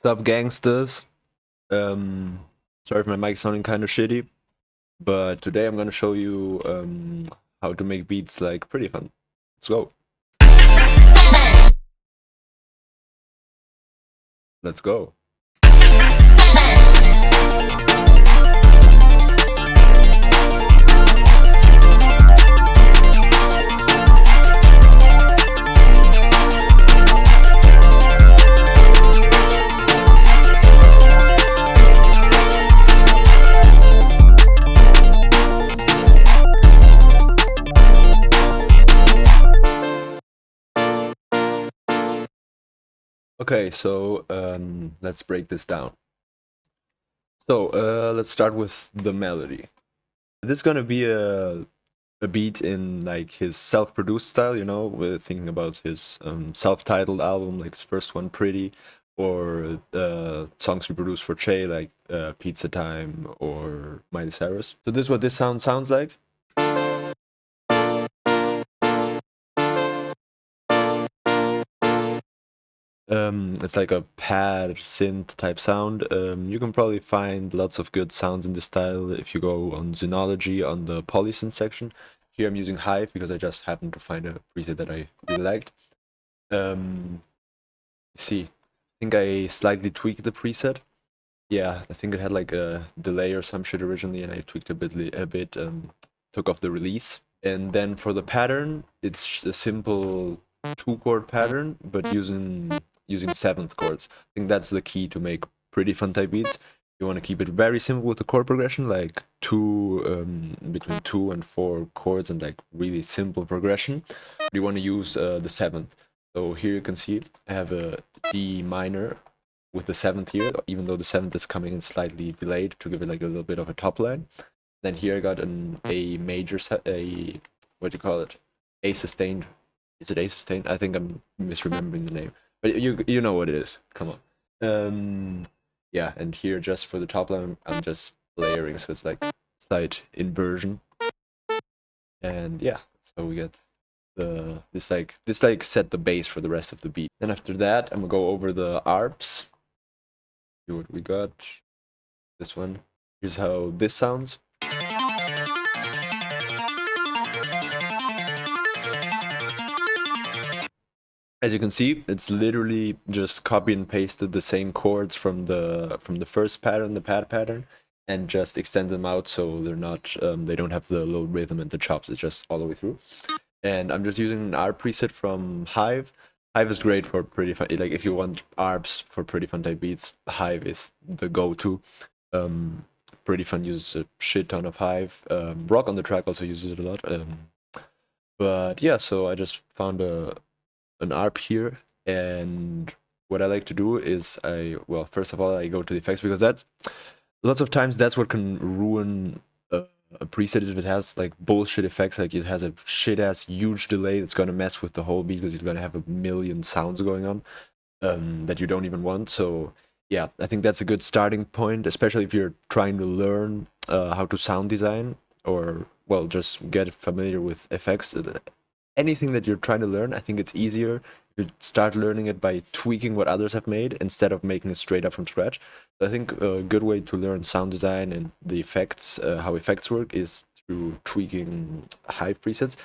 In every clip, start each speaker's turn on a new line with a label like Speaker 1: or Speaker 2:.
Speaker 1: Sup gangsters? Sorry if my mic's sounding kind of shitty, but today I'm gonna show you how to make beats like Prettifun. Let's go. Let's go. Okay, so let's break this down. So let's start with the melody. This is gonna be a beat in like his self-produced style, you know. We're thinking about his self-titled album, like his first one, Pretty, or songs he produced for Che, like Pizza Time or Miley Cyrus. So this is what this sounds like. It's like a pad synth type sound. You can probably find lots of good sounds in this style if you go on Synology on the polysynth section. Here I'm using Hive because I just happened to find a preset that I really liked. See, I think I slightly tweaked the preset. Yeah, I think it had like a delay or some shit originally, and I tweaked a bit, took off the release. And then for the pattern, it's a simple 2-chord pattern, but using 7th chords. I think that's the key to make Prettifun type beats. You want to keep it very simple with the chord progression, like between 2 and 4 chords, and like really simple progression. But you want to use the 7th. So here you can see I have a D minor with the 7th here, even though the 7th is coming in slightly delayed to give it like a little bit of a top line. Then here I got an A major, what do you call it? A sustained. Is it A sustained? I think I'm misremembering the name, but you know what it is. Come on. Yeah, and here just for the top line, I'm just layering, so it's like slight inversion. And yeah, so we get this like set the base for the rest of the beat. Then after that, I'm gonna go over the arps. See what we got. This one. Here's how this sounds. As you can see, it's literally just copy and pasted the same chords from the first pattern, the pad pattern, and just extend them out so they're not they don't have the low rhythm and the chops. It's just all the way through. And I'm just using an ARP preset from Hive. Hive is great for Prettifun. Like if you want ARPs for Prettifun type beats, Hive is the go-to. Prettifun uses a shit ton of Hive. Rock on the Track also uses it a lot. But yeah, so I just found an ARP here, and what I like to do is first of all, I go to the effects, because that's lots of times that's what can ruin a preset, is if it has like bullshit effects, like it has a shit ass huge delay that's gonna mess with the whole beat because you're gonna have a million sounds going on that you don't even want. So yeah, I think that's a good starting point, especially if you're trying to learn how to sound design, or well, just get familiar with effects. Anything that you're trying to learn, I think it's easier if you start learning it by tweaking what others have made instead of making it straight up from scratch. So I think a good way to learn sound design and the effects, how effects work, is through tweaking Hive presets.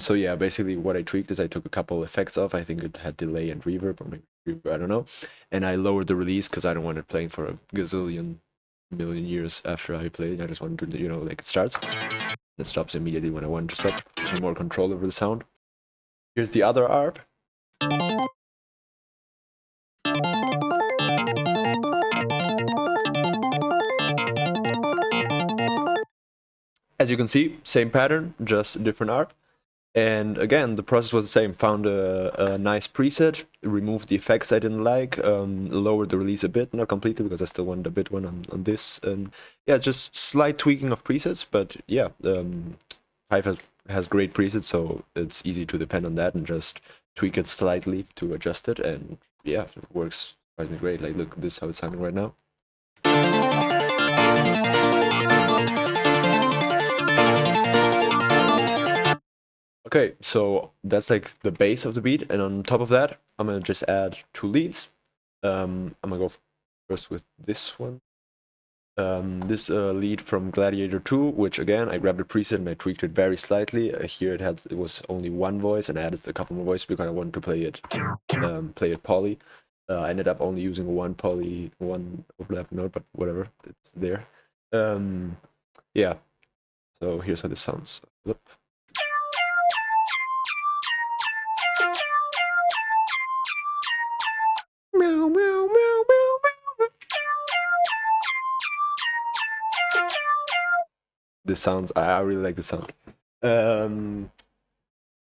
Speaker 1: So yeah, basically what I tweaked is I took a couple effects off. I think it had delay and reverb, or maybe reverb, I don't know. And I lowered the release because I don't want it playing for a gazillion million years after I played. I just wanted to, like it starts. It stops immediately when I want to stop. Gives me more control over the sound. Here's the other ARP. As you can see, same pattern, just a different ARP. And again, the process was the same. Found a nice preset, removed the effects I didn't like, lowered the release a bit, not completely because I still wanted a bit one on this. And yeah, just slight tweaking of presets, but yeah, Hive has great presets, so it's easy to depend on that and just tweak it slightly to adjust it. And yeah, it works surprisingly great. Like, look, this is how it's sounding right now. Okay, so that's like the base of the beat, and on top of that, I'm gonna just add 2 leads. I'm gonna go first with this one. This lead from Gladiator 2, which again, I grabbed a preset and I tweaked it very slightly. Here it was only one voice, and I added a couple more voices because I wanted to play it poly. I ended up only using one overlap note, but whatever, it's there. Yeah, so here's how this sounds. Whoop. Meow, meow, meow, meow, meow. This sounds, I really like the sound.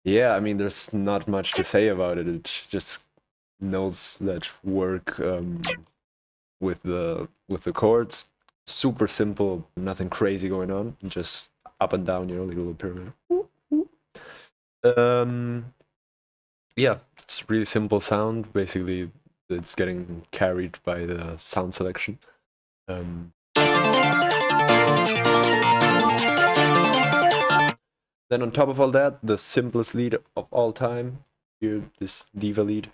Speaker 1: Yeah, I mean, there's not much to say about it. It just knows that work with the chords. Super simple, nothing crazy going on. Just up and down, like a little pyramid. Yeah, it's really simple sound. Basically, it's getting carried by the sound selection. Then on top of all that, the simplest lead of all time, here, this diva lead.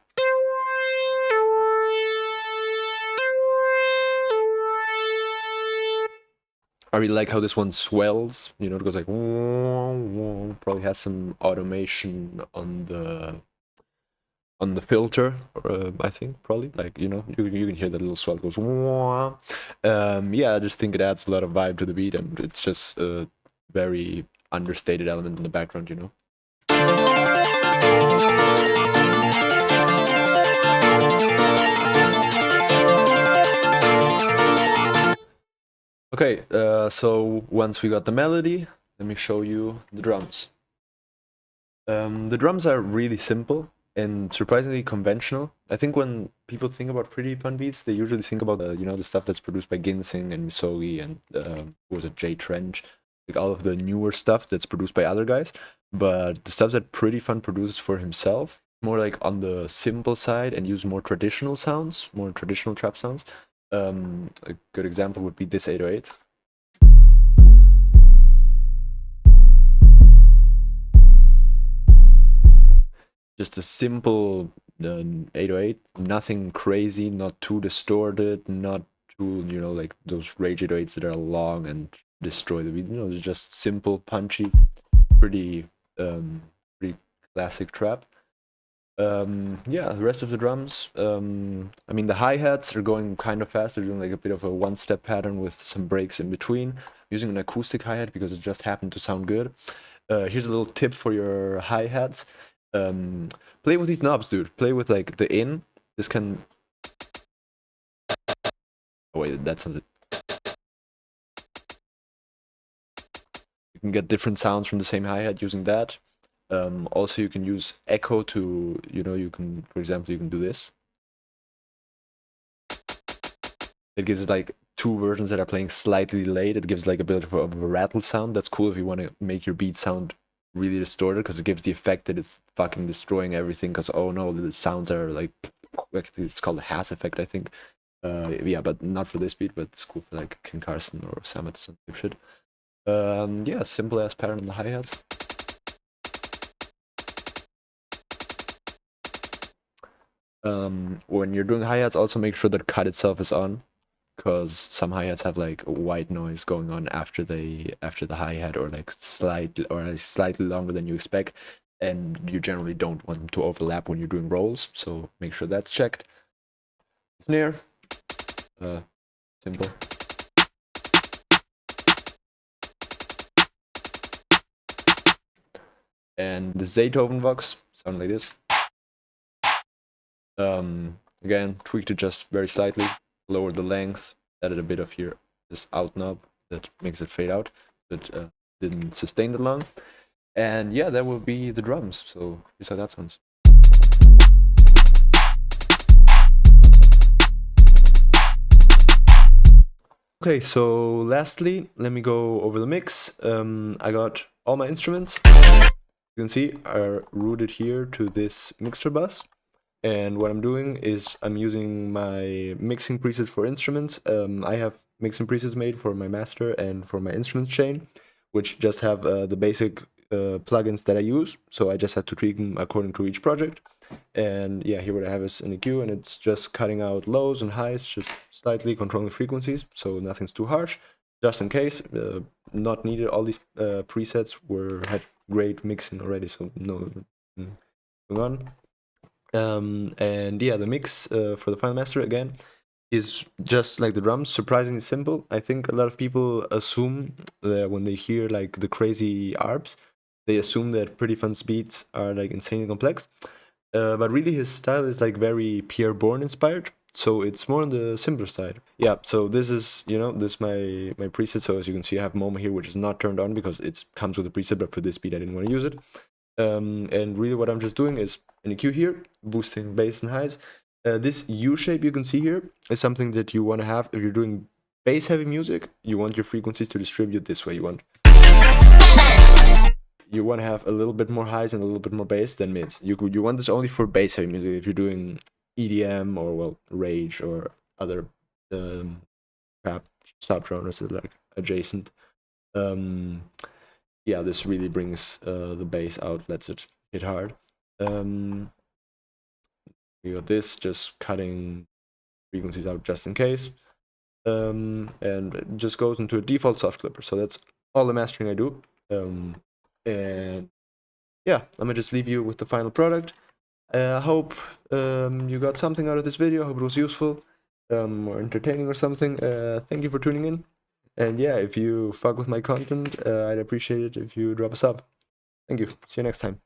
Speaker 1: I really like how this one swells, it goes like, probably has some automation on the filter, I think, probably, like, you can hear that little swell goes, yeah, I just think it adds a lot of vibe to the beat, and it's just a very understated element in the background, Okay, so once we got the melody, let me show you the drums. The drums are really simple and surprisingly conventional. I think when people think about Prettifun beats, they usually think about the stuff that's produced by Ginseng and Misogi and who was it, Jay Trench, like all of the newer stuff that's produced by other guys. But the stuff that Prettifun produces for himself, more like on the simple side and use more traditional sounds, more traditional trap sounds. A good example would be this 808. Just a simple 808, nothing crazy, not too distorted, not too, like those Rage 808s that are long and destroy the beat. It's just simple, punchy, pretty classic trap. Yeah, the rest of the drums, I mean, the hi-hats are going kind of fast. They're doing like a bit of a one-step pattern with some breaks in between. I'm using an acoustic hi-hat because it just happened to sound good. Here's a little tip for your hi-hats. Play with these knobs, dude. Play with like the in. This can... Oh wait, that's something. You can get different sounds from the same hi-hat using that. Also, you can use echo to, you can, for example, you can do this. It gives like two versions that are playing slightly delayed. It gives like a bit of a rattle sound. That's cool if you want to make your beat sound really distorted, because it gives the effect that it's fucking destroying everything, because oh no, the sounds are like it's called a Haas effect, I think. Yeah, but not for this beat, but it's cool for like Ken Carson or Samet and type shit. Yeah, simple ass pattern on the hi-hats. When you're doing hi-hats, also make sure that cut itself is on, because some hi-hats have like a white noise going on after the hi-hat, or like slightly longer than you expect, and you generally don't want them to overlap when you're doing rolls, so make sure that's checked. Snare, simple. And the Zaytoven Vox sound like this. Again, tweaked it just very slightly, lowered the length, added a bit of here, this out knob that makes it fade out, but didn't sustain that long. And yeah, that will be the drums. So here's how that sounds. Okay, so lastly, let me go over the mix. I got all my instruments, you can see, are routed here to this mixer bus. And what I'm doing is I'm using my mixing presets for instruments. I have mixing presets made for my master and for my instruments chain, which just have the basic plugins that I use, so I just had to tweak them according to each project. And yeah, here what I have is an EQ, and it's just cutting out lows and highs, just slightly controlling frequencies, so nothing's too harsh, just in case. Not needed. All these presets had great mixing already, so no going on. And yeah, the mix for the final master again is just like the drums, surprisingly simple. I think a lot of people assume that when they hear like the crazy arps, they assume that Prettifun's beats are like insanely complex. But really his style is like very Pierre Bourne inspired, so it's more on the simpler side. Yeah, so this is, this is my preset. So as you can see, I have MoMA here, which is not turned on because it comes with a preset, but for this beat I didn't want to use it. And really what I'm just doing is an EQ here, boosting bass and highs. This U shape you can see here is something that you want to have if you're doing bass heavy music. You want your frequencies to distribute this way. You want to have a little bit more highs and a little bit more bass than mids. You want this only for bass heavy music. If you're doing EDM or rage or other rap subgenres that are like adjacent, yeah, this really brings the bass out, lets it hit hard. We got this, just cutting frequencies out just in case. And it just goes into a default soft clipper. So that's all the mastering I do. And yeah, I'm gonna just leave you with the final product. I hope you got something out of this video. I hope it was useful or entertaining or something. Thank you for tuning in. And yeah, if you fuck with my content, I'd appreciate it if you drop a sub. Thank you. See you next time.